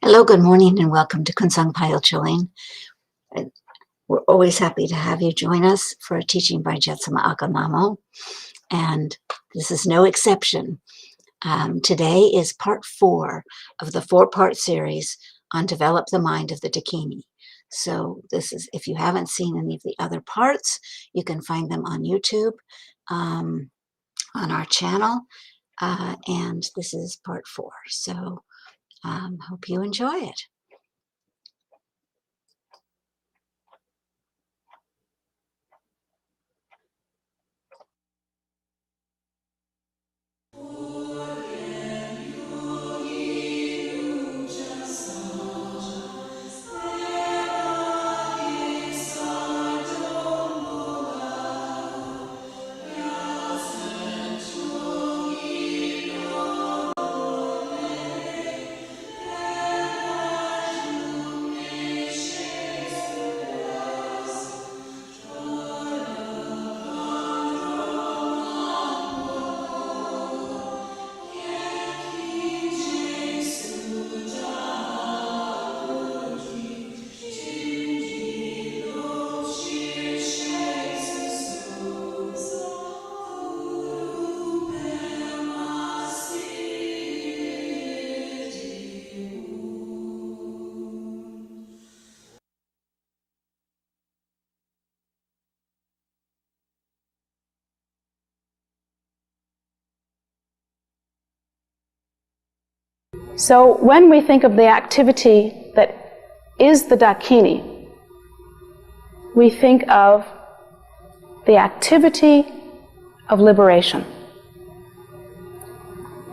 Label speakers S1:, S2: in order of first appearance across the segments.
S1: Hello, good morning, and welcome to Kunsang Pile Chilling. We're always happy to have you join us for a teaching by Jetsunma Ahkon Lhamo, and this is no exception. Today is part 4 of the 4-part series on Develop the Mind of the Dakini. So this is, if you haven't seen any of the other parts, you can find them on YouTube, on our channel, and this is part 4. So hope you enjoy it.
S2: So when we think of the activity that is the Dakini, we think of the activity of liberation.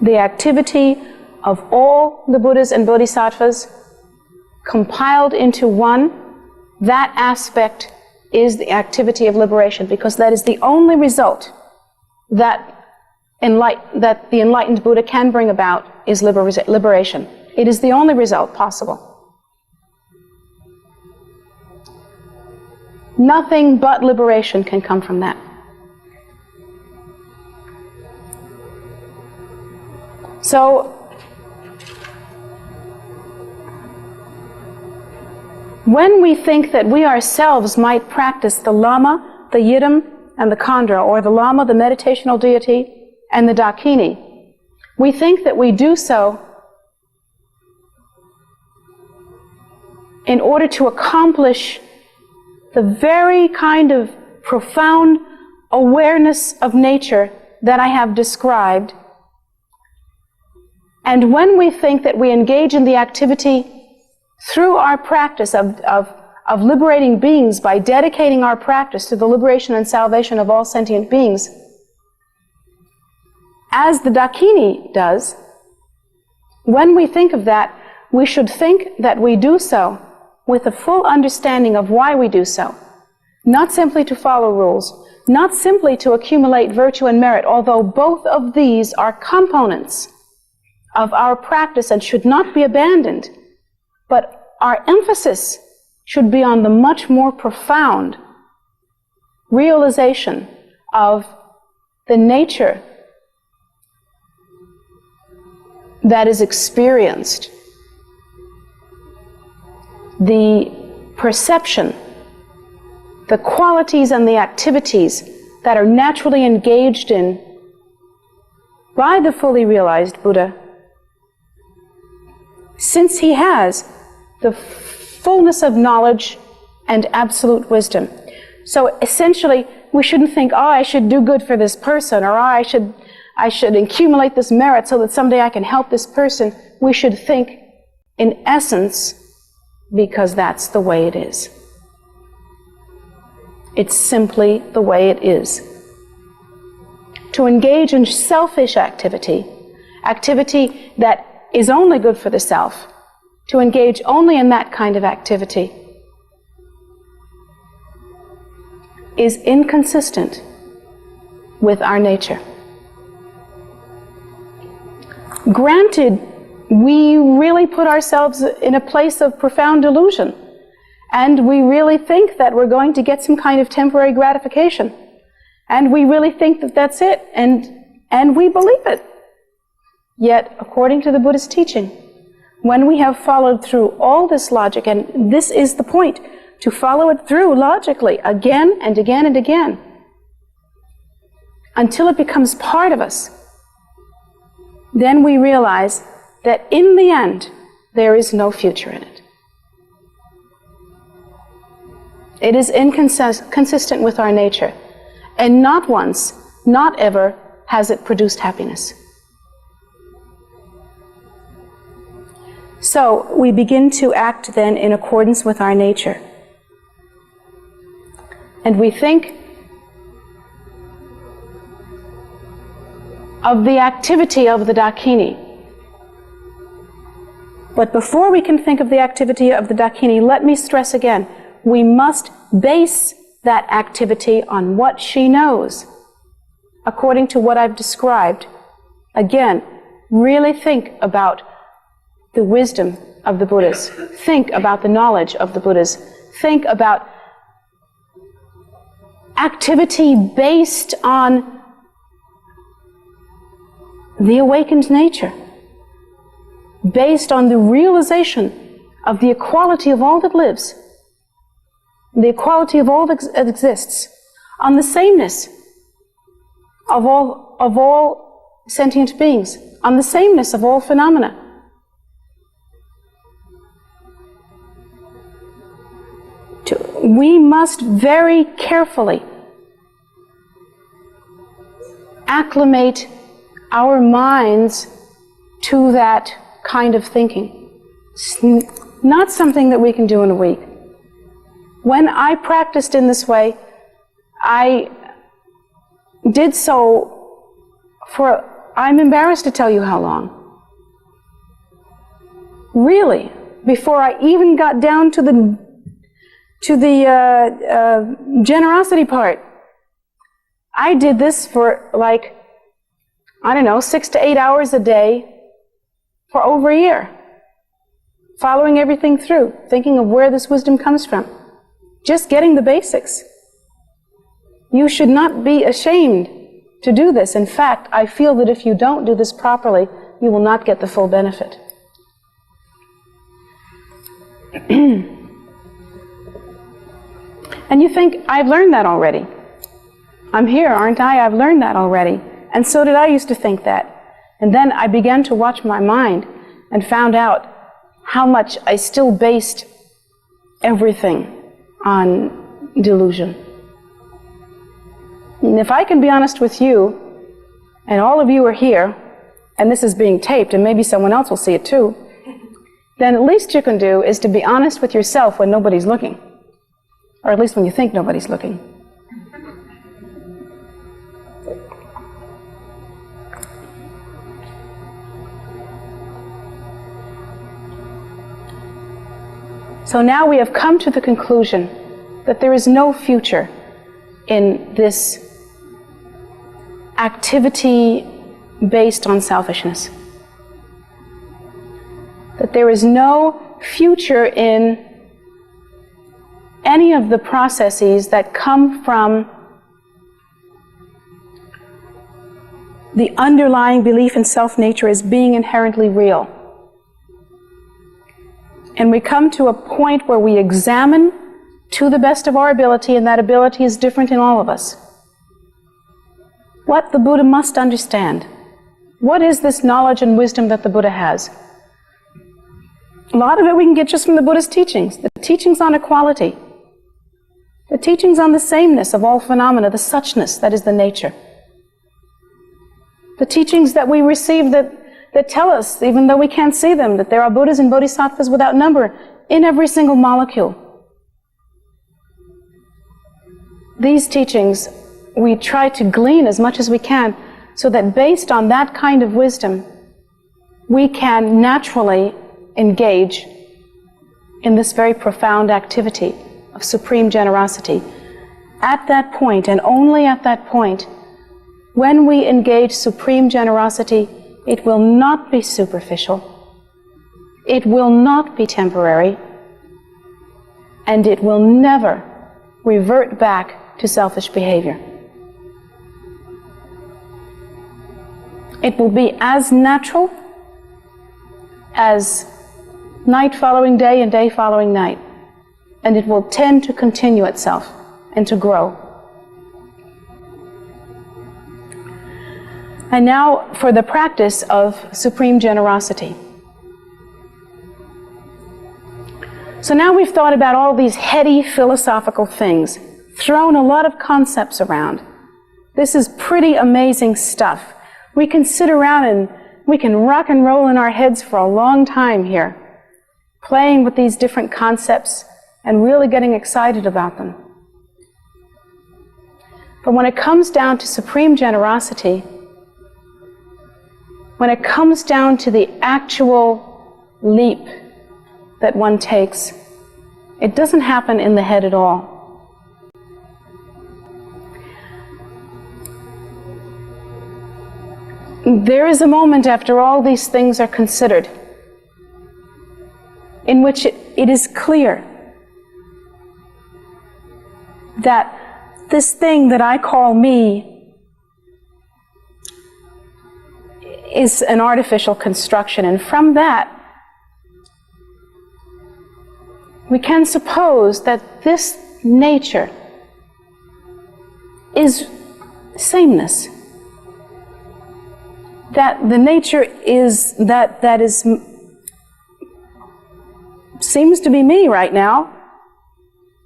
S2: The activity of all the Buddhas and Bodhisattvas compiled into one, that aspect is the activity of liberation, because that is the only result that the enlightened Buddha can bring about is liberation. It is the only result possible. Nothing but liberation can come from that. So, when we think that we ourselves might practice the Lhama, the Yidam, and the Khandra, or the Lhama, the meditational deity, and the Dakini, we think that we do so in order to accomplish the very kind of profound awareness of nature that I have described. And when we think that we engage in the activity through our practice of liberating beings by dedicating our practice to the liberation and salvation of all sentient beings, as the Dakini does, when we think of that, we should think that we do so with a full understanding of why we do so. Not simply to follow rules, not simply to accumulate virtue and merit, although both of these are components of our practice and should not be abandoned, but our emphasis should be on the much more profound realization of the nature that is experienced, the perception, the qualities and the activities that are naturally engaged in by the fully realized Buddha, since he has the fullness of knowledge and absolute wisdom. So essentially, we shouldn't think, oh, I should do good for this person, or I should accumulate this merit so that someday I can help this person. We should think in essence, because that's the way it is. It's simply the way it is. To engage in selfish activity that is only good for the self, to engage only in that kind of activity, is inconsistent with our nature. Granted, we really put ourselves in a place of profound delusion, and we really think that we're going to get some kind of temporary gratification, and we really think that that's it, and we believe it. Yet, according to the Buddhist teaching, when we have followed through all this logic, and this is the point, to follow it through logically again and again and again, until it becomes part of us, then we realize that in the end, there is no future in it. It is inconsistent with our nature, and not once, not ever, has it produced happiness. So we begin to act then in accordance with our nature. And we think of the activity of the Dakini. But before we can think of the activity of the Dakini, let me stress again, we must base that activity on what she knows, according to what I've described. Again, really think about the wisdom of the Buddhas. Think about the knowledge of the Buddhas. Think about activity based on the awakened nature, based on the realization of the equality of all that lives, the equality of all that exists, on the sameness of all sentient beings, on the sameness of all phenomena. We must very carefully acclimate our minds to that kind of thinking. It's not something that we can do in a week. When I practiced in this way, I did so for, I'm embarrassed to tell you how long. Really, before I even got down to the generosity part. I did this for 6 to 8 hours a day for over a year, following everything through, thinking of where this wisdom comes from, just getting the basics. You should not be ashamed to do this. In fact, I feel that if you don't do this properly, you will not get the full benefit. And you think, I've learned that already. I'm here, aren't I? I've learned that already. And so did I used to think that. And then I began to watch my mind and found out how much I still based everything on delusion. And if I can be honest with you, and all of you are here, and this is being taped, and maybe someone else will see it too, then at least you can do is to be honest with yourself when nobody's looking. Or at least when you think nobody's looking. So now we have come to the conclusion that there is no future in this activity based on selfishness. That there is no future in any of the processes that come from the underlying belief in self-nature as being inherently real. And we come to a point where we examine to the best of our ability, and that ability is different in all of us, what the Buddha must understand. What is this knowledge and wisdom that the Buddha has? A lot of it we can get just from the Buddha's teachings. The teachings on equality. The teachings on the sameness of all phenomena, the suchness that is the nature. The teachings that we receive that tell us, even though we can't see them, that there are Buddhas and Bodhisattvas without number in every single molecule. These teachings we try to glean as much as we can, so that based on that kind of wisdom, we can naturally engage in this very profound activity of supreme generosity. At that point, and only at that point, when we engage supreme generosity, it will not be superficial, it will not be temporary, and it will never revert back to selfish behavior. It will be as natural as night following day and day following night. And it will tend to continue itself and to grow. And now for the practice of supreme generosity. So now we've thought about all these heady philosophical things, thrown a lot of concepts around. This is pretty amazing stuff. We can sit around and we can rock and roll in our heads for a long time here, playing with these different concepts and really getting excited about them. But when it comes down to supreme generosity, when it comes down to the actual leap that one takes, it doesn't happen in the head at all. There is a moment after all these things are considered in which it is clear that this thing that I call me is an artificial construction, and from that we can suppose that this nature is sameness. That the nature is that is seems to be me right now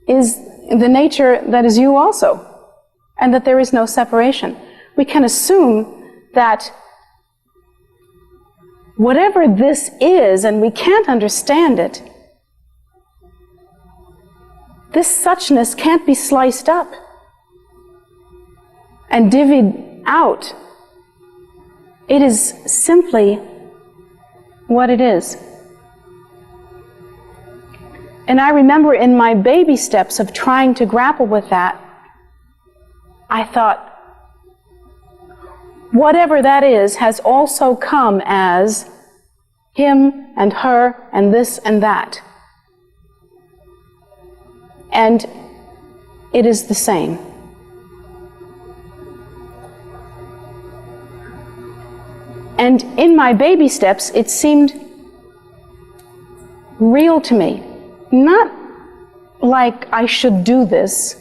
S2: is the nature that is you also, and that there is no separation. We can assume that whatever this is, and we can't understand it, this suchness can't be sliced up and divvied out. It is simply what it is. And I remember in my baby steps of trying to grapple with that, I thought, whatever that is has also come as him and her and this and that. And it is the same. And in my baby steps, it seemed real to me. Not like I should do this.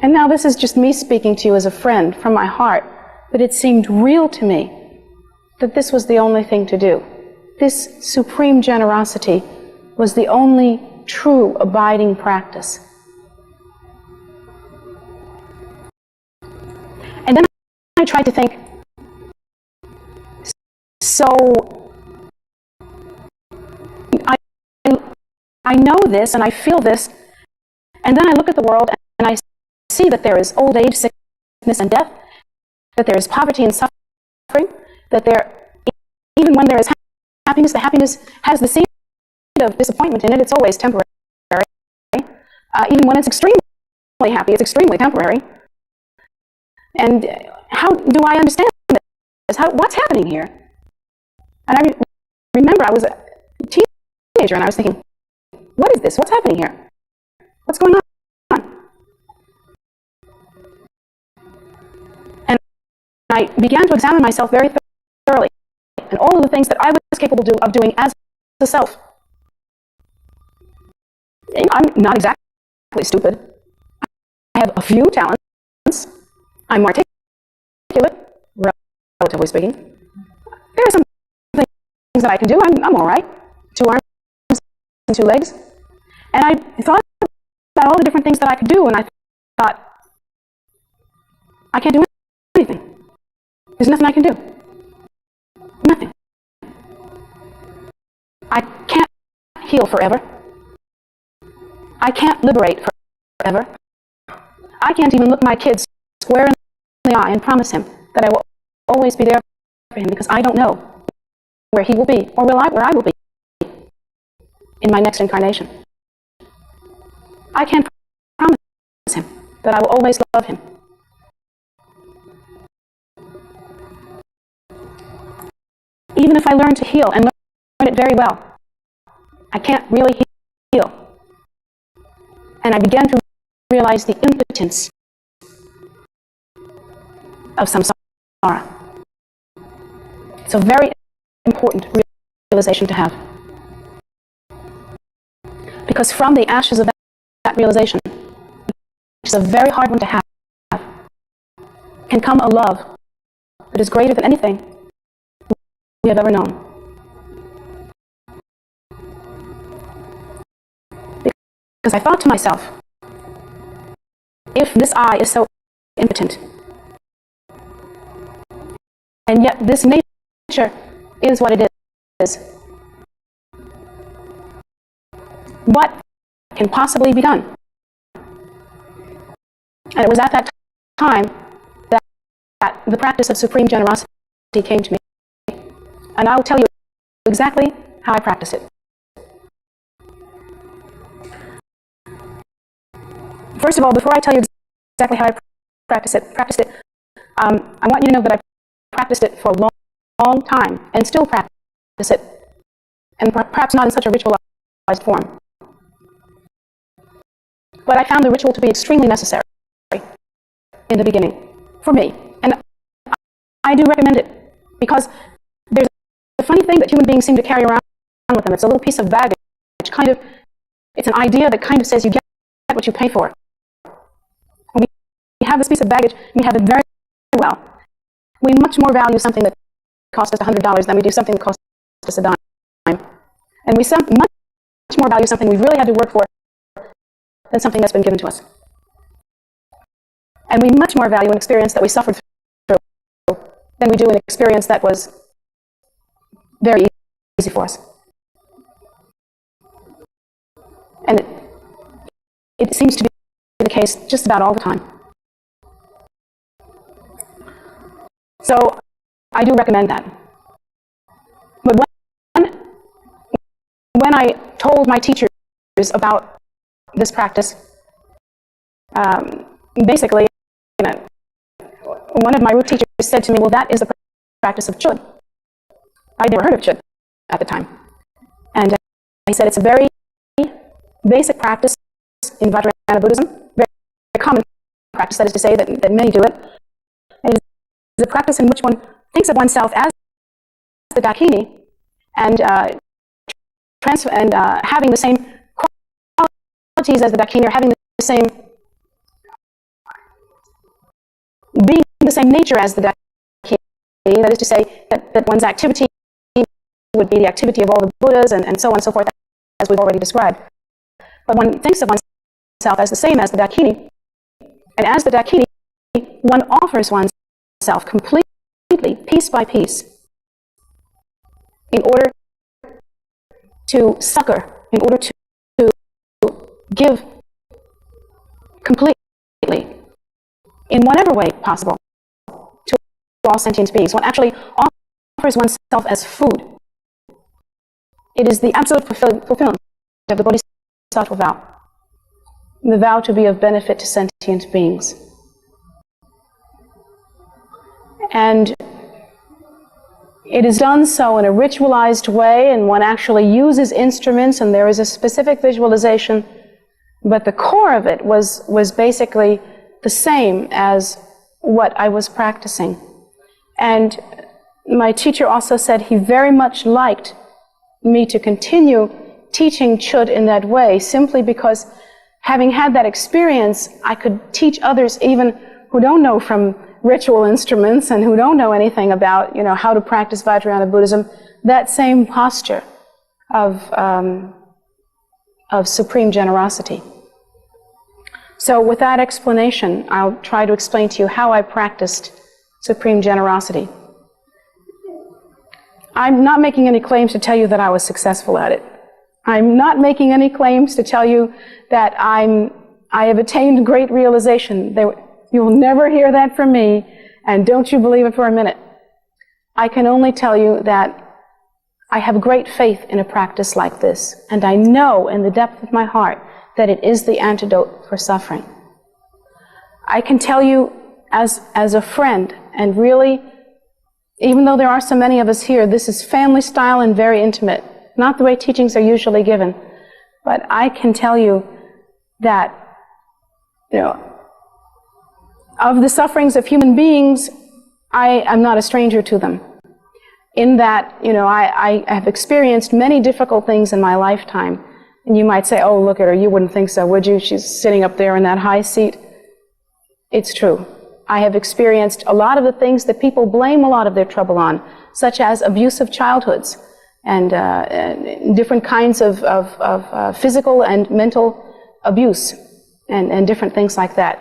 S2: And now this is just me speaking to you as a friend from my heart. But it seemed real to me that this was the only thing to do. This supreme generosity was the only true abiding practice. And then I tried to think, so I know this and I feel this, and then I look at the world and I see that there is old age, sickness, and death, that there is poverty and suffering, that there, even when there is happiness, the happiness has the seed of disappointment in it. It's always temporary. Even when it's extremely happy, it's extremely temporary. And how do I understand this? What's happening here? And I remember I was a teenager and I was thinking, what is this? What's happening here? What's going on? And I began to examine myself very thoroughly and all of the things that I was capable of doing as a self. I'm not exactly stupid. I have a few talents. I'm articulate, relatively speaking. There are some things that I can do. I'm all right. 2 arms and 2 legs. And I thought about all the different things that I could do, and I thought, I can't do anything. There's nothing I can do. Nothing. I can't heal forever. I can't liberate forever. I can't even look my kid square in the eye and promise him that I will always be there for him, because I don't know where he will be, or where I will be in my next incarnation. I can't promise him that I will always love him. Even if I learn to heal and learn it very well, I can't really heal. And I began to realize the impotence of samsara. It's a very important realization to have. Because from the ashes of that realization, which is a very hard one to have, can come a love that is greater than anything we have ever known. Because I thought to myself, if this I is so impotent, and yet this nature is what it is, what can possibly be done? And it was at that time that the practice of supreme generosity came to me. And I will tell you exactly how I practice it. First of all, before I tell you exactly how I practice it, I want you to know that I practiced it for a long, long time and still practice it, and perhaps not in such a ritualized form. But I found the ritual to be extremely necessary in the beginning for me. And I do recommend it because there's a funny thing that human beings seem to carry around with them. It's a little piece of baggage. It's an idea that kind of says you get what you pay for. When we have this piece of baggage, we have it very well. We much more value something that cost us $100 than we do something that cost us a dime. And we much more value something we really had to work for than something that's been given to us. And we much more value an experience that we suffered through than we do an experience that was very easy for us. And it seems to be the case just about all the time. So I do recommend that. But when I told my teachers about this practice, basically, one of my root teachers said to me, well, that is the practice of Chud. I'd never heard of Chud at the time. And he said it's a very basic practice in Vajrayana Buddhism, very common practice, that is to say, that many do it. And it is a practice in which one thinks of oneself as the Dakini and having the same qualities as the Dakini, or having the same, being the same nature as the Dakini. That is to say, that one's activity would be the activity of all the Buddhas, and so on and so forth, as we've already described. But one thinks of oneself as the same as the Dakini, and as the Dakini, one offers oneself completely, piece by piece, in order to succor, in order to give completely, in whatever way possible, to all sentient beings. One actually offers oneself as food. It is the absolute fulfillment of the Bodhisattva vow, the vow to be of benefit to sentient beings. And it is done so in a ritualized way, and one actually uses instruments, and there is a specific visualization, but the core of it was basically the same as what I was practicing. And my teacher also said he very much liked me to continue teaching Chud in that way, simply because having had that experience, I could teach others even who don't know from ritual instruments and who don't know anything about, how to practice Vajrayana Buddhism, that same posture of supreme generosity. So with that explanation, I'll try to explain to you how I practiced supreme generosity. I'm not making any claims to tell you that I was successful at it. I'm not making any claims to tell you that I have attained great realization. You'll never hear that from me, and don't you believe it for a minute. I can only tell you that I have great faith in a practice like this, and I know in the depth of my heart that it is the antidote for suffering. I can tell you as a friend, and really, even though there are so many of us here, this is family style and very intimate, not the way teachings are usually given, but I can tell you that, of the sufferings of human beings, I am not a stranger to them. In that, I have experienced many difficult things in my lifetime, And you might say, oh, look at her, you wouldn't think so, would you? She's sitting up there in that high seat. It's true. I have experienced a lot of the things that people blame a lot of their trouble on, such as abusive childhoods and different kinds of physical and mental abuse and different things like that.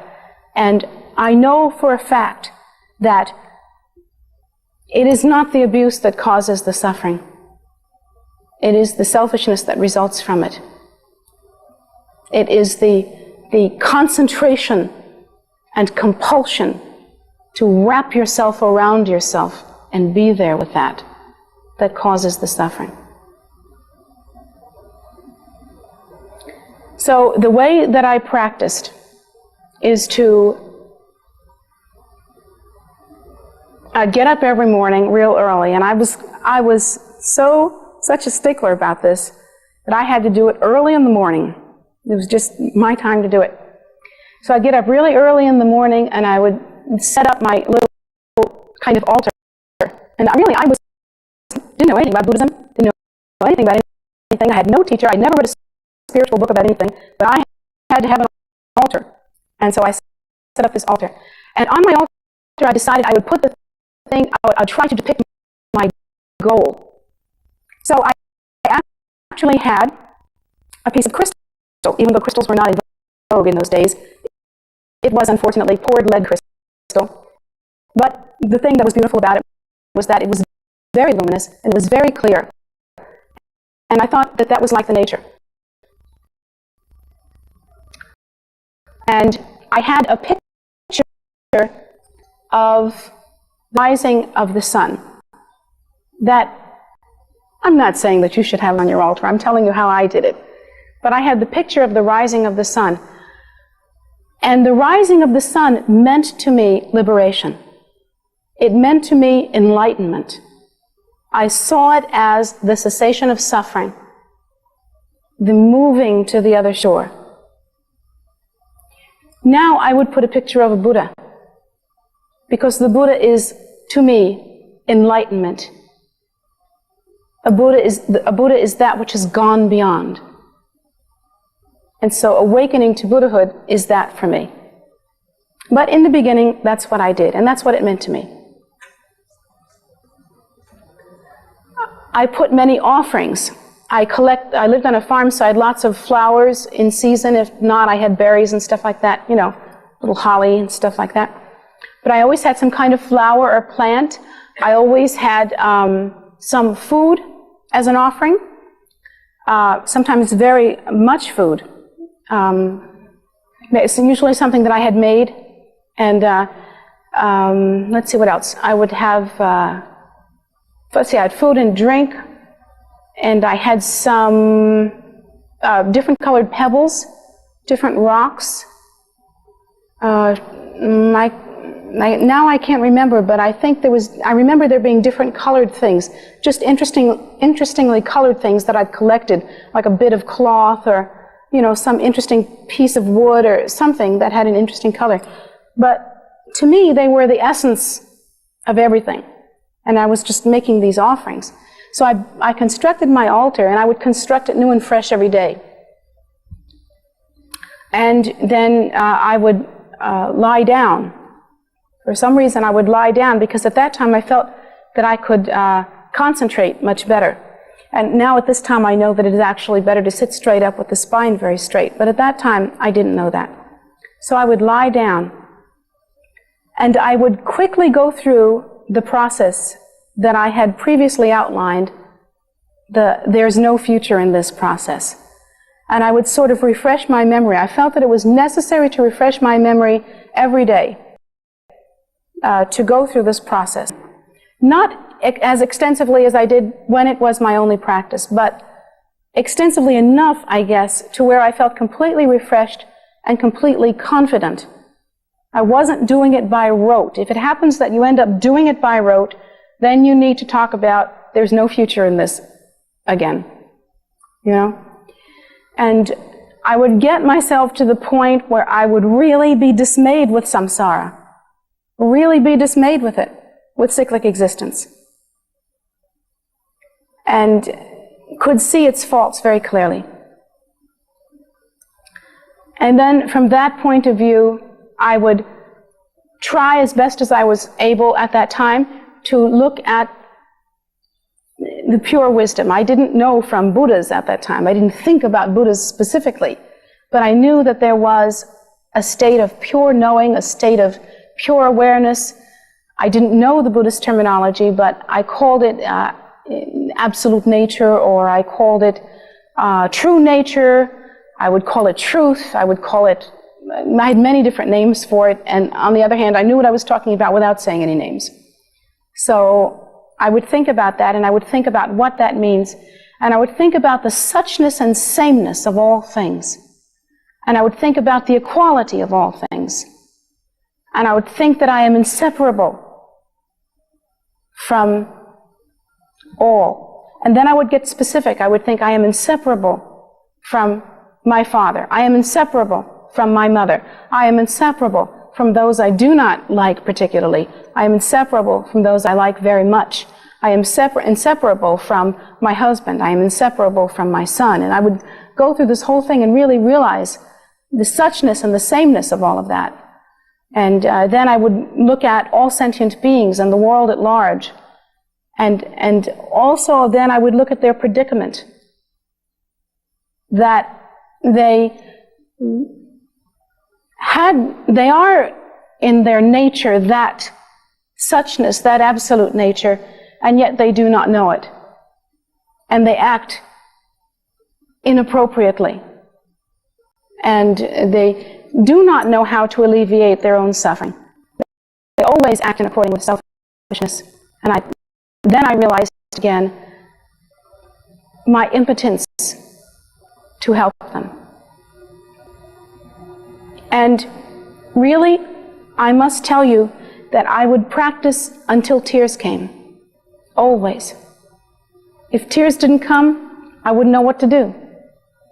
S2: And I know for a fact that it is not the abuse that causes the suffering. It is the selfishness that results from it. It is the concentration and compulsion to wrap yourself around yourself and be there with that causes the suffering. So the way that I practiced is to get up every morning real early, and I was such a stickler about this that I had to do it early in the morning. It was just my time to do it. So I'd get up really early in the morning, and I would set up my little kind of altar. And I didn't know anything about Buddhism, didn't know anything about anything. I had no teacher. I'd never read a spiritual book about anything, but I had to have an altar. And so I set up this altar. And on my altar, I decided I would put the thing, I would try to depict my goal. So I actually had a piece of crystal, even though crystals were not in vogue in those days. It was unfortunately poured lead crystal. But the thing that was beautiful about it was that it was very luminous and it was very clear. And I thought that that was like the nature. And I had a picture of the rising of the sun that I'm not saying that you should have on your altar. I'm telling you how I did it. But I had the picture of the rising of the sun. And the rising of the sun meant to me liberation. It meant to me enlightenment. I saw it as the cessation of suffering, the moving to the other shore. Now I would put a picture of a Buddha, because the Buddha is, to me, enlightenment. A Buddha is that which has gone beyond. And so awakening to Buddhahood is that for me. But in the beginning, that's what I did, and that's what it meant to me. I put many offerings. I lived on a farm, so I had lots of flowers in season. If not, I had berries and stuff like that, little holly and stuff like that. But I always had some kind of flower or plant. I always had some food as an offering, sometimes very much food. It's usually something that I had made. And let's see what else. I would have, I had food and drink, and I had some different colored pebbles, different rocks. Now I can't remember, but I think I remember there being different colored things, just interestingly colored things that I'd collected, like a bit of cloth or, some interesting piece of wood or something that had an interesting color. But to me, they were the essence of everything. And I was just making these offerings. So I constructed my altar, and I would construct it new and fresh every day. And then I would lie down. For some reason, I would lie down, because at that time I felt that I could concentrate much better. And now at this time I know that it is actually better to sit straight up with the spine very straight. But at that time I didn't know that. So I would lie down, and I would quickly go through the process that I had previously outlined. There's no future in this process. And I would sort of refresh my memory. I felt that it was necessary to refresh my memory every day to go through this process. Not as extensively as I did when it was my only practice, but extensively enough, I guess, to where I felt completely refreshed and completely confident. I wasn't doing it by rote. If it happens that you end up doing it by rote, then you need to talk about there's no future in this again. And I would get myself to the point where I would really be dismayed with samsara, really be dismayed with it, with cyclic existence, and could see its faults very clearly. And then from that point of view, I would try as best as I was able at that time to look at the pure wisdom. I didn't know from Buddhas at that time. I didn't think about Buddhas specifically. But I knew that there was a state of pure knowing, a state of pure awareness. I didn't know the Buddhist terminology, but I called it absolute nature, or I called it true nature. I would call it truth. I would call it, I had many different names for it. And on the other hand, I knew what I was talking about without saying any names. So I would think about that, and I would think about what that means. And I would think about the suchness and sameness of all things. And I would think about the equality of all things. And I would think that I am inseparable from all. And then I would get specific. I would think I am inseparable from my father. I am inseparable from my mother. I am inseparable from those I do not like particularly. I am inseparable from those I like very much. I am inseparable from my husband. I am inseparable from my son. And I would go through this whole thing and really realize the suchness and the sameness of all of that. And then I would look at all sentient beings and the world at large. And also then I would look at their predicament. That they are in their nature that suchness, that absolute nature, and yet they do not know it. And they act inappropriately. And they do not know how to alleviate their own suffering. They always act in accordance with selfishness. And then I realized again my impotence to help them. And really, I must tell you that I would practice until tears came. Always. If tears didn't come, I wouldn't know what to do,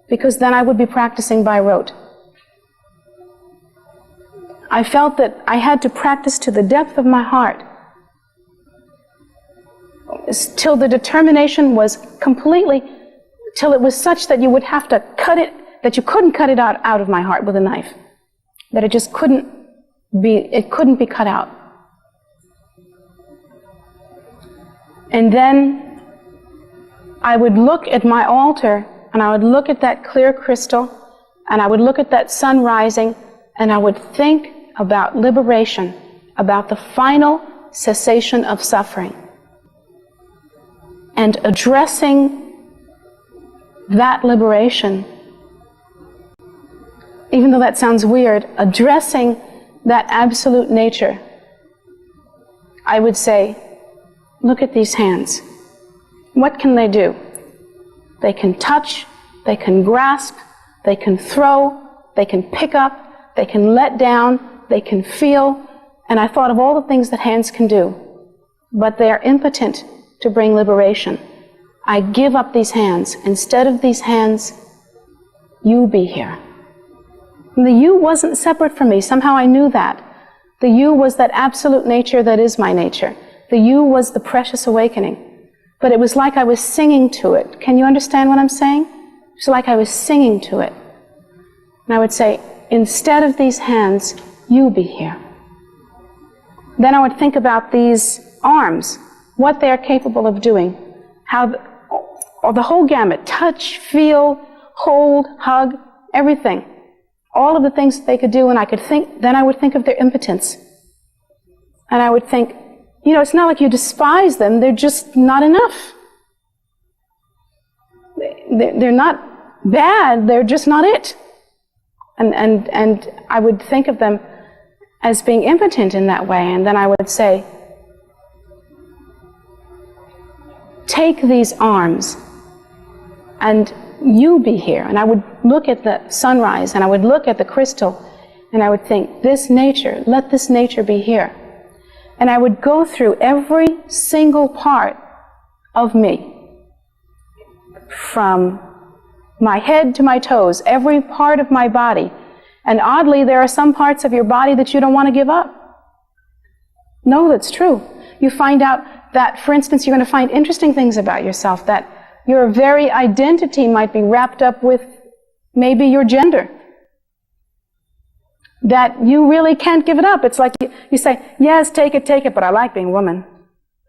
S2: because then I would be practicing by rote. I felt that I had to practice to the depth of my heart, till the determination was completely, till it was such that you would have to cut it, that you couldn't cut it out of my heart with a knife, that it just couldn't be cut out. And then I would look at my altar, and I would look at that clear crystal, and I would look at that sun rising, and I would think about liberation, about the final cessation of suffering, and addressing that liberation. Even though that sounds weird, addressing that absolute nature, I would say, look at these hands. What can they do? They can touch, they can grasp, they can throw, they can pick up, they can let down, they can feel. And I thought of all the things that hands can do, but they are impotent to bring liberation. I give up these hands. Instead of these hands, you be here. And the you wasn't separate from me. Somehow I knew that. The you was that absolute nature that is my nature. The you was the precious awakening. But it was like I was singing to it. Can you understand what I'm saying? It's like I was singing to it. And I would say, instead of these hands, you be here. Then I would think about these arms, what they are capable of doing, how the whole gamut, touch, feel, hold, hug, everything. All of the things that they could do, and then I would think of their impotence. And I would think, it's not like you despise them, they're just not enough. They're not bad, they're just not it. And I would think of them as being impotent in that way, and then I would say, take these arms, and you be here. And I would look at the sunrise, and I would look at the crystal, and I would think, this nature, let this nature be here. And I would go through every single part of me, from my head to my toes, every part of my body. And oddly, there are some parts of your body that you don't want to give up. No, that's true. You find out that, for instance, you're going to find interesting things about yourself, that your very identity might be wrapped up with maybe your gender. that you really can't give it up. It's like you say, yes, take it, but I like being a woman.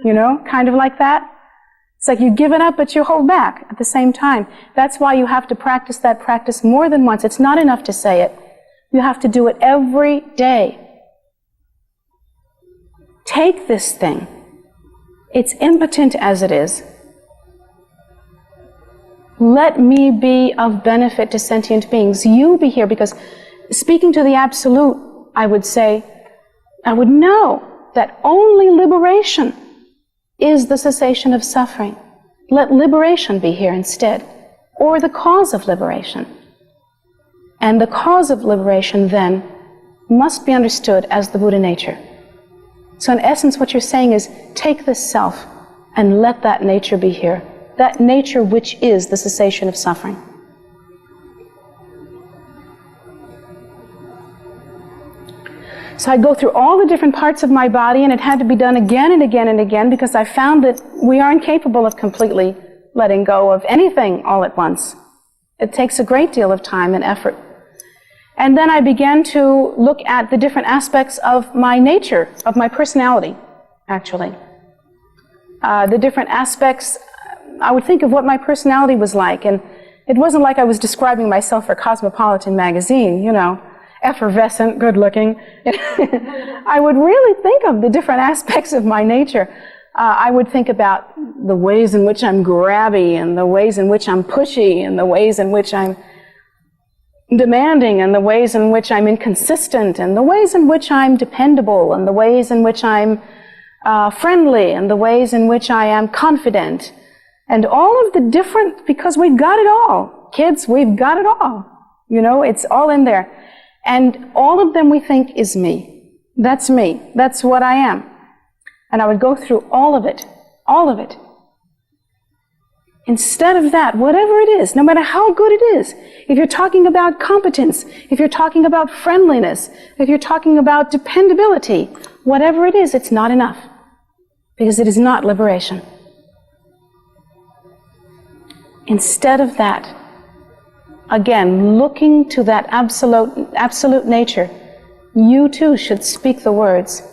S2: You know, kind of like that. It's like you give it up, but you hold back at the same time. That's why you have to practice that practice more than once. It's not enough to say it. You have to do it every day. Take this thing. It's impotent as it is. Let me be of benefit to sentient beings. You be here, because speaking to the Absolute, I would say, I would know that only liberation is the cessation of suffering. Let liberation be here instead, or the cause of liberation. And the cause of liberation then must be understood as the Buddha nature. So in essence what you're saying is, take this self and let that nature be here. That nature which is the cessation of suffering. So I go through all the different parts of my body, and it had to be done again and again and again, because I found that we are incapable of completely letting go of anything all at once. It takes a great deal of time and effort. And then I began to look at the different aspects of my nature, of my personality, actually. The different aspects, I would think of what my personality was like, and it wasn't like I was describing myself for Cosmopolitan magazine, you know, effervescent, good-looking. I would really think of the different aspects of my nature. I would think about the ways in which I'm grabby, and the ways in which I'm pushy, and the ways in which I'm demanding, and the ways in which I'm inconsistent, and the ways in which I'm dependable, and the ways in which I'm friendly, and the ways in which I am confident. And all of the different, because we've got it all. Kids, we've got it all. You know, it's all in there. And all of them we think is me. That's me. That's what I am. And I would go through all of it. All of it. Instead of that, whatever it is, no matter how good it is, if you're talking about competence, if you're talking about friendliness, if you're talking about dependability, whatever it is, it's not enough. Because it is not liberation. Instead of that, again, looking to that absolute nature, you too should speak the words,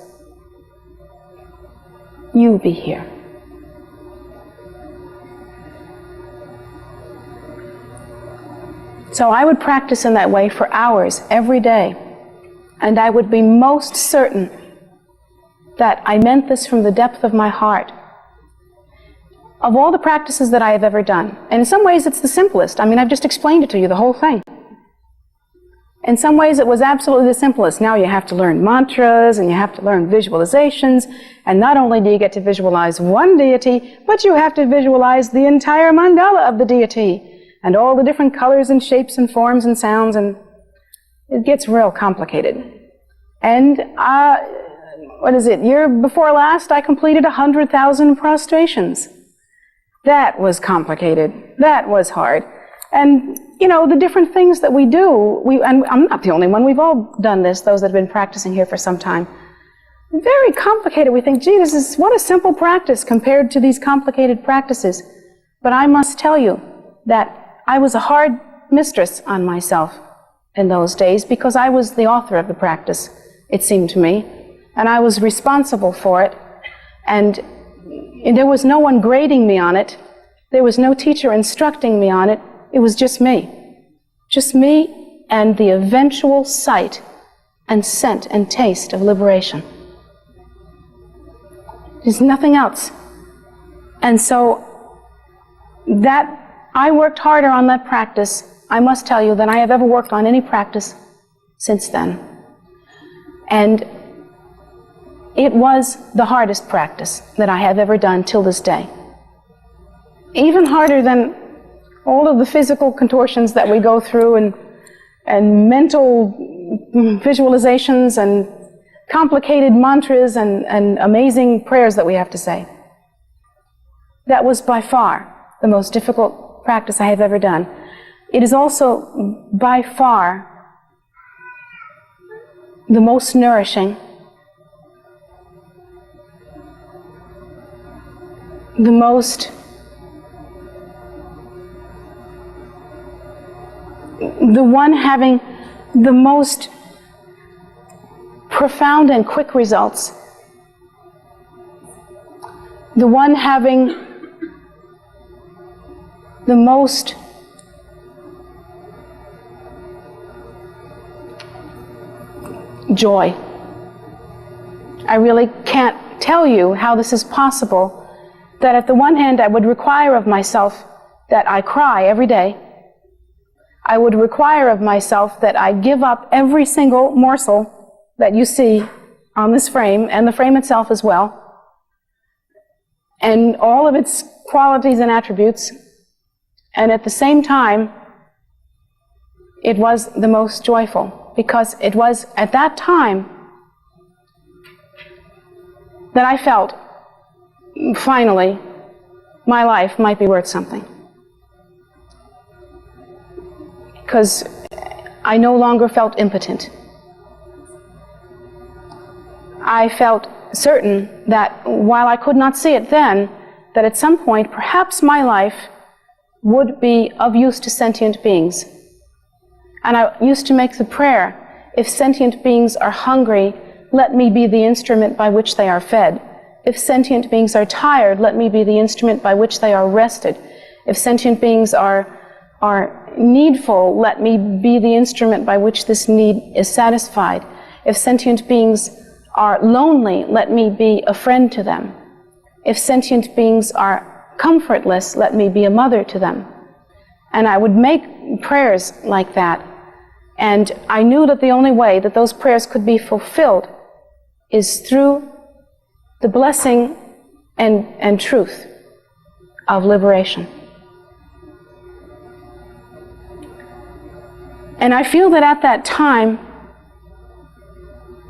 S2: you be here. So I would practice in that way for hours every day, and I would be most certain that I meant this from the depth of my heart. Of all the practices that I have ever done, and in some ways it's the simplest. I mean, I've just explained it to you, the whole thing. In some ways it was absolutely the simplest. Now you have to learn mantras, and you have to learn visualizations, and not only do you get to visualize one deity, but you have to visualize the entire mandala of the deity, and all the different colors and shapes and forms and sounds, and it gets real complicated. And year before last I completed 100,000 prostrations. That was complicated. That was hard. And, you know, the different things that we do, and I'm not the only one, we've all done this, those that have been practicing here for some time. Very complicated. We think, gee, what a simple practice compared to these complicated practices. But I must tell you that I was a hard mistress on myself in those days, because I was the author of the practice, it seemed to me, and I was responsible for it, and there was no one grading me on it. There was no teacher instructing me on it. It was just me. Just me and the eventual sight and scent and taste of liberation. There's nothing else. And so that I worked harder on that practice, I must tell you, than I have ever worked on any practice since then. And it was the hardest practice that I have ever done till this day. Even harder than all of the physical contortions that we go through, and mental visualizations, and complicated mantras, and amazing prayers that we have to say. That was by far the most difficult practice I have ever done. It is also by far the most nourishing, the one having the most profound and quick results. The one having the most joy. I really can't tell you how this is possible, that at the one hand I would require of myself that I cry every day. I would require of myself that I give up every single morsel that you see on this frame, and the frame itself as well, and all of its qualities and attributes, and at the same time, it was the most joyful, because it was at that time that I felt, finally, my life might be worth something. Because I no longer felt impotent. I felt certain that while I could not see it then, that at some point, perhaps my life would be of use to sentient beings. And I used to make the prayer, if sentient beings are hungry, let me be the instrument by which they are fed. If sentient beings are tired, let me be the instrument by which they are rested. If sentient beings are needful, let me be the instrument by which this need is satisfied. If sentient beings are lonely, let me be a friend to them. If sentient beings are comfortless, let me be a mother to them. And I would make prayers like that. And I knew that the only way that those prayers could be fulfilled is through the blessing and truth of liberation. And I feel that at that time,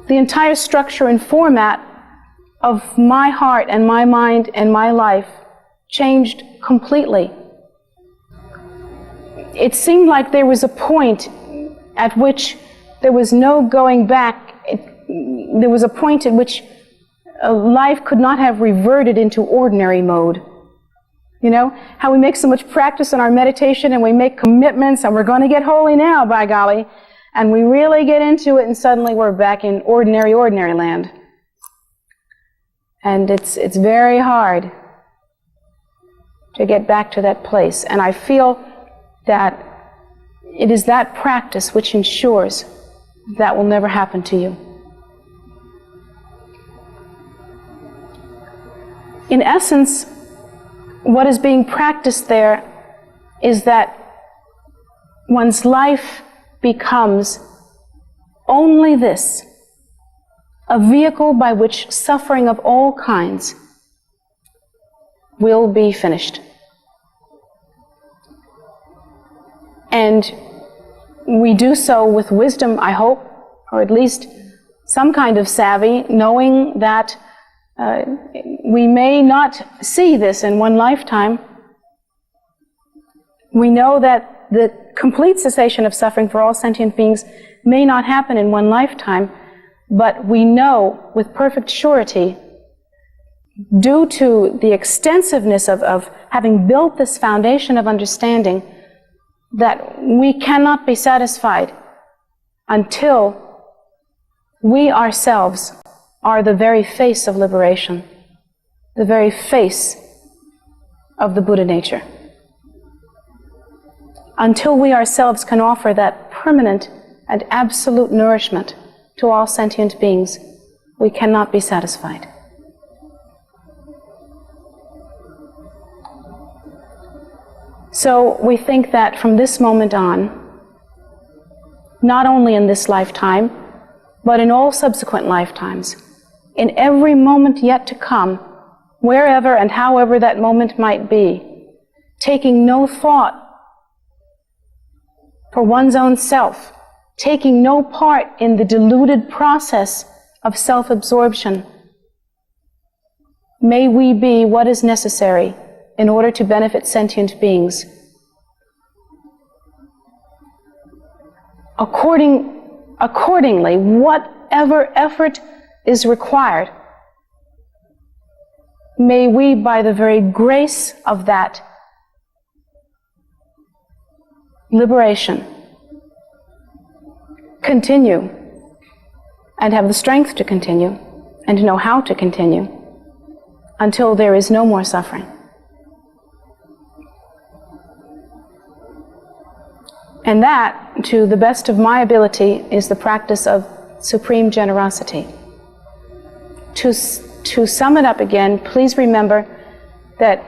S2: the entire structure and format of my heart and my mind and my life changed completely. It seemed like there was a point at which there was no going back. There was a point at which life could not have reverted into ordinary mode. You know, how we make so much practice in our meditation and we make commitments and we're going to get holy now, by golly, and we really get into it and suddenly we're back in ordinary land. And it's very hard to get back to that place. And I feel that it is that practice which ensures that will never happen to you. In essence, what is being practiced there is that one's life becomes only this, a vehicle by which suffering of all kinds will be finished. And we do so with wisdom, I hope, or at least some kind of savvy, knowing that we may not see this in one lifetime. We know that the complete cessation of suffering for all sentient beings may not happen in one lifetime, but we know with perfect surety, due to the extensiveness of having built this foundation of understanding, that we cannot be satisfied until we ourselves are the very face of liberation, the very face of the Buddha nature. Until we ourselves can offer that permanent and absolute nourishment to all sentient beings, we cannot be satisfied. So we think that from this moment on, not only in this lifetime, but in all subsequent lifetimes, in every moment yet to come, wherever and however that moment might be, taking no thought for one's own self, taking no part in the deluded process of self-absorption, may we be what is necessary in order to benefit sentient beings. Accordingly, whatever effort is required, may we, by the very grace of that liberation, continue and have the strength to continue, and to know how to continue, until there is no more suffering. And that, to the best of my ability, is the practice of supreme generosity. To sum it up again, please remember that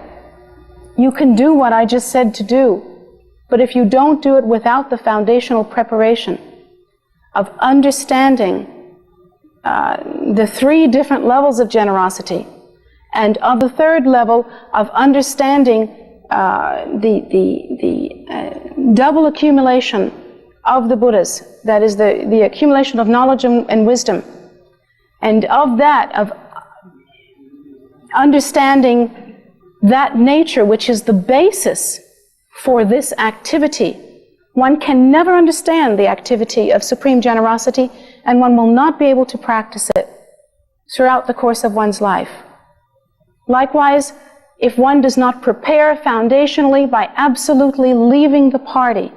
S2: you can do what I just said to do, but if you don't do it without the foundational preparation of understanding the three different levels of generosity, and of the third level of understanding the double accumulation of the Buddhas, that is the accumulation of knowledge and wisdom, and of that, of understanding that nature which is the basis for this activity. One can never understand the activity of supreme generosity, and one will not be able to practice it throughout the course of one's life. Likewise, if one does not prepare foundationally by absolutely leaving the party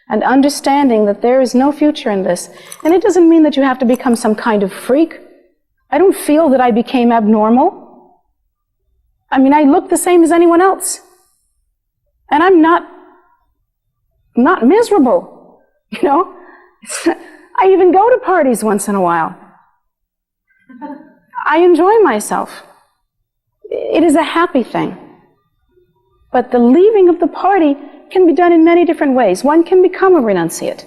S2: and understanding that there is no future in this, and it doesn't mean that you have to become some kind of freak. I don't feel that I became abnormal. I mean, I look the same as anyone else. And I'm not miserable, you know. I even go to parties once in a while. I enjoy myself. It is a happy thing. But the leaving of the party can be done in many different ways. One can become a renunciate.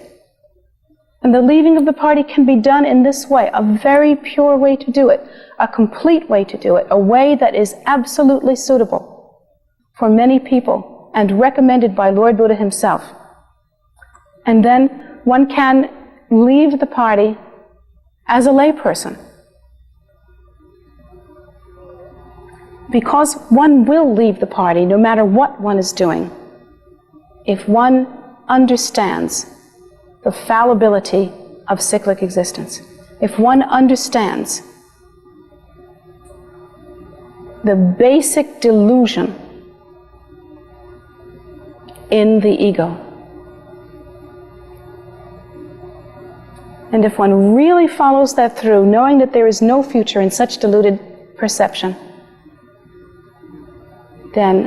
S2: And the leaving of the party can be done in this way, a very pure way to do it, a complete way to do it, a way that is absolutely suitable for many people and recommended by Lord Buddha himself. And then one can leave the party as a layperson, because one will leave the party no matter what one is doing if one understands the fallibility of cyclic existence, if one understands the basic delusion in the ego. And if one really follows that through, knowing that there is no future in such deluded perception, then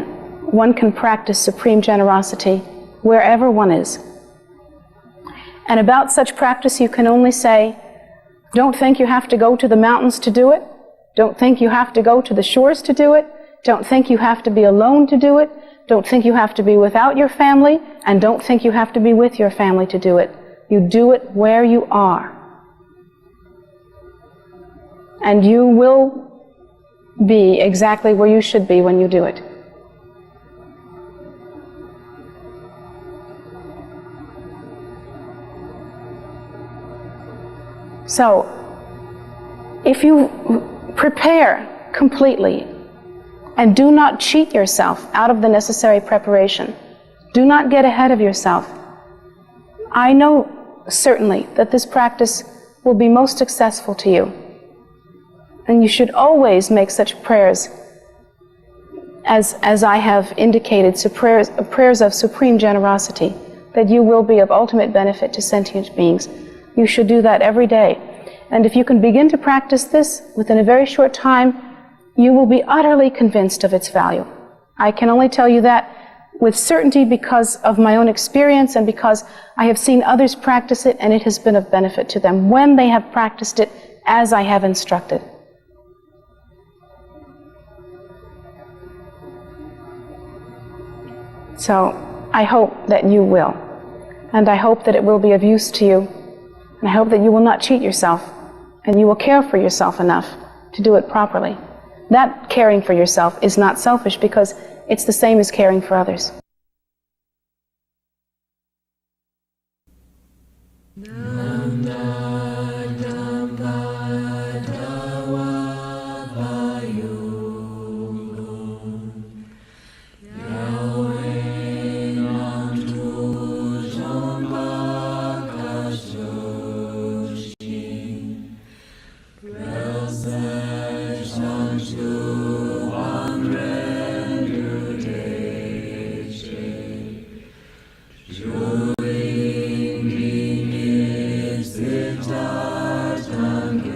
S2: one can practice supreme generosity wherever one is. And about such practice you can only say, don't think you have to go to the mountains to do it. Don't think you have to go to the shores to do it. Don't think you have to be alone to do it. Don't think you have to be without your family. And don't think you have to be with your family to do it. You do it where you are. And you will be exactly where you should be when you do it. So, if you prepare completely and do not cheat yourself out of the necessary preparation, do not get ahead of yourself, I know certainly that this practice will be most successful to you. And you should always make such prayers as I have indicated, so prayers of supreme generosity, that you will be of ultimate benefit to sentient beings. You should do that every day. And if you can begin to practice this within a very short time, you will be utterly convinced of its value. I can only tell you that with certainty because of my own experience and because I have seen others practice it, and it has been of benefit to them when they have practiced it as I have instructed. So I hope that you will, and I hope that it will be of use to you, and I hope that you will not cheat yourself, and you will care for yourself enough to do it properly. That caring for yourself is not selfish, because it's the same as caring for others.
S3: Siddhartha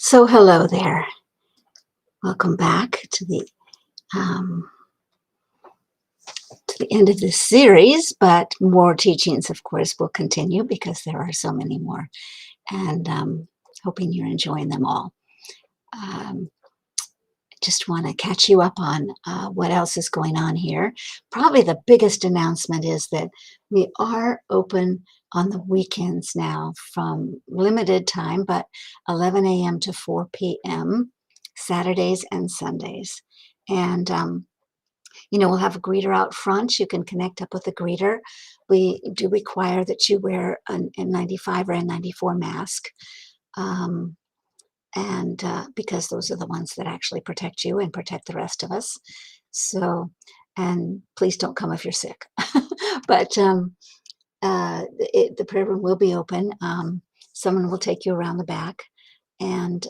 S1: So hello there. Welcome back um, to the end of this series, but more teachings, of course, will continue because there are so many more, and hoping you're enjoying them all. Just want to catch you up on what else is going on here. Probably the biggest announcement is that we are open on the weekends now from limited time, but 11 a.m. to 4 p.m., Saturdays and Sundays. And, we'll have a greeter out front. You can connect up with a greeter. We do require that you wear an N95 or N94 mask. And because those are the ones that actually protect you and protect the rest of us. So, and please don't come if you're sick. But the prayer room will be open. Someone will take you around the back, and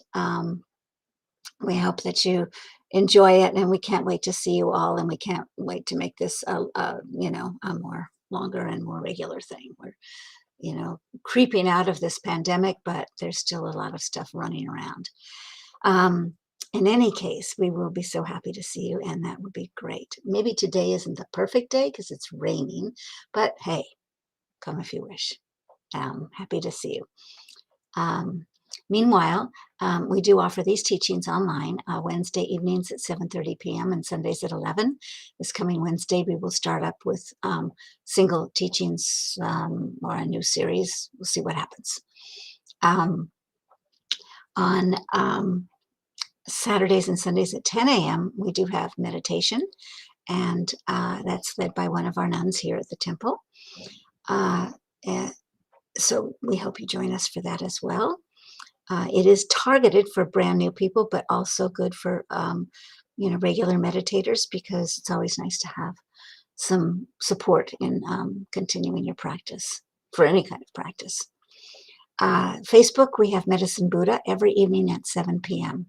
S1: we hope that you enjoy it. And we can't wait to see you all, and we can't wait to make this a more longer and more regular thing. We're creeping out of this pandemic, but there's still a lot of stuff running around. In any case, we will be so happy to see you, and that would be great. Maybe today isn't the perfect day because it's raining, but hey, come if you wish. Happy to see you. Meanwhile, we do offer these teachings online Wednesday evenings at 7:30 p.m. and Sundays at 11. This coming Wednesday, we will start up with single teachings or a new series. We'll see what happens. On Saturdays and Sundays at 10 a.m., we do have meditation, and that's led by one of our nuns here at the temple. So we hope you join us for that as well. It is targeted for brand new people, but also good for regular meditators, because it's always nice to have some support in continuing your practice for any kind of practice. Facebook, we have Medicine Buddha every evening at 7 p.m.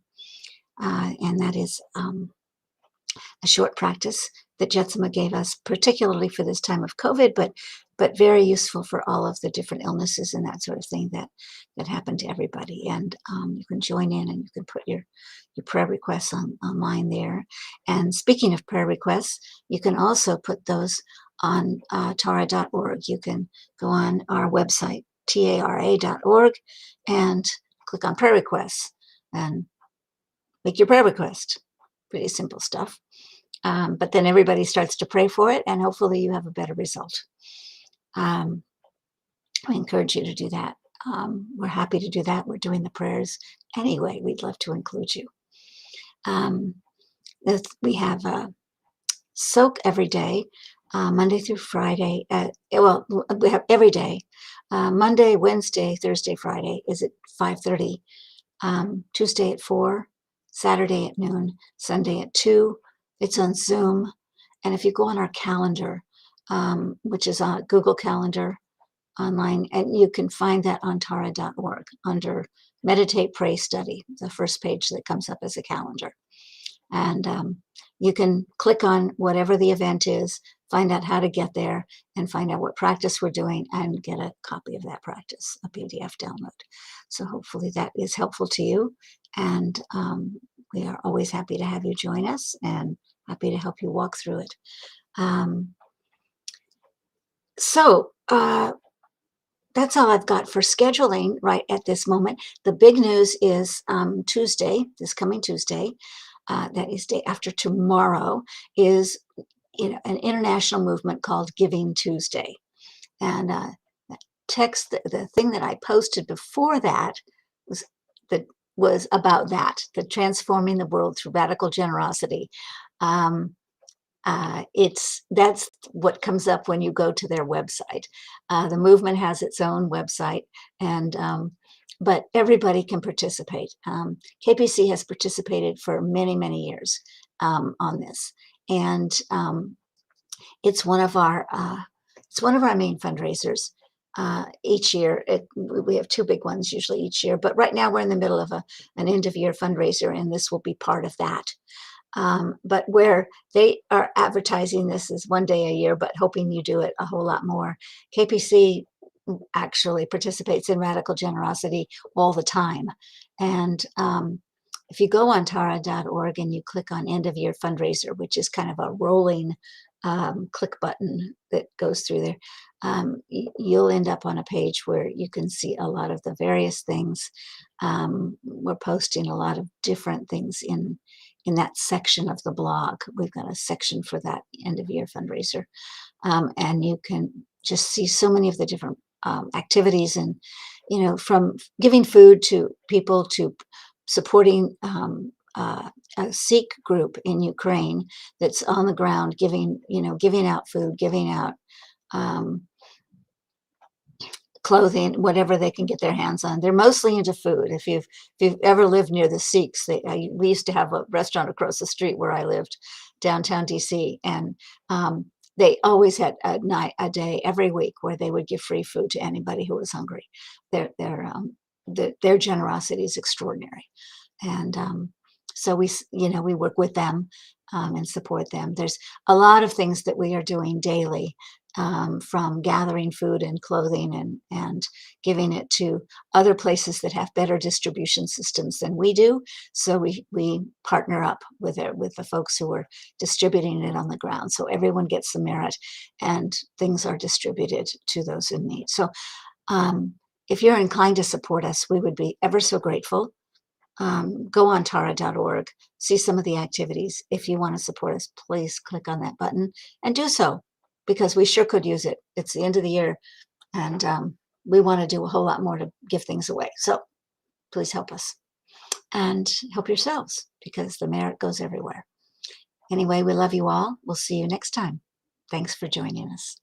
S1: And that is a short practice that Jetsunma gave us, particularly for this time of COVID, but very useful for all of the different illnesses and that sort of thing that happen to everybody. And you can join in, and you can put your prayer requests online there. And speaking of prayer requests, you can also put those on tara.org. You can go on our website, tara.org, and click on prayer requests and make your prayer request. Pretty simple stuff. But then everybody starts to pray for it, and hopefully you have a better result. I encourage you to do that. We're happy to do that. We're doing the prayers anyway. We'd love to include you. We have soak every day, Monday through Friday. We have every day. Monday, Wednesday, Thursday, Friday is at 5:30. Tuesday at 4, Saturday at noon, Sunday at 2. It's on Zoom. And if you go on our calendar, which is on Google Calendar online, and you can find that on tara.org under Meditate, Pray, Study, the first page that comes up as a calendar. And you can click on whatever the event is, find out how to get there, and find out what practice we're doing, and get a copy of that practice, a PDF download. So hopefully that is helpful to you. And we are always happy to have you join us, and happy to help you walk through it. So that's all I've got for scheduling right at this moment. The big news is Tuesday, this coming Tuesday, that is day after tomorrow, is an international movement called Giving Tuesday. And the thing that I posted before that was about that, the transforming the world through radical generosity. That's what comes up when you go to their website. The movement has its own website, and but everybody can participate. KPC has participated for many, many years on this, and it's one of our main fundraisers. Each year, we have two big ones usually each year, but right now we're in the middle of an end of year fundraiser, and this will be part of that. But where they are advertising this is one day a year, but hoping you do it a whole lot more. KPC actually participates in radical generosity all the time. And if you go on tara.org and you click on end of year fundraiser, which is kind of a rolling click button that goes through there, you'll end up on a page where you can see a lot of the various things. We're posting a lot of different things in that section of the blog. We've got a section for that end of year fundraiser. And you can just see so many of the different activities, and from giving food to people to supporting a Sikh group in Ukraine that's on the ground giving out food, giving out clothing, whatever they can get their hands on. They're mostly into food. If you've ever lived near the Sikhs, we used to have a restaurant across the street where I lived, downtown DC, and they always had a day every week where they would give free food to anybody who was hungry. Their generosity is extraordinary, and so we work with them and support them. There's a lot of things that we are doing daily, from gathering food and clothing and giving it to other places that have better distribution systems than we do. So we partner up with the folks who are distributing it on the ground. So everyone gets the merit and things are distributed to those in need. So if you're inclined to support us, we would be ever so grateful. Go on tara.org, see some of the activities. If you want to support us, please click on that button and do so, because we sure could use it. It's the end of the year, and we want to do a whole lot more to give things away. So please help us and help yourselves, because the merit goes everywhere. Anyway, we love you all. We'll see you next time. Thanks for joining us.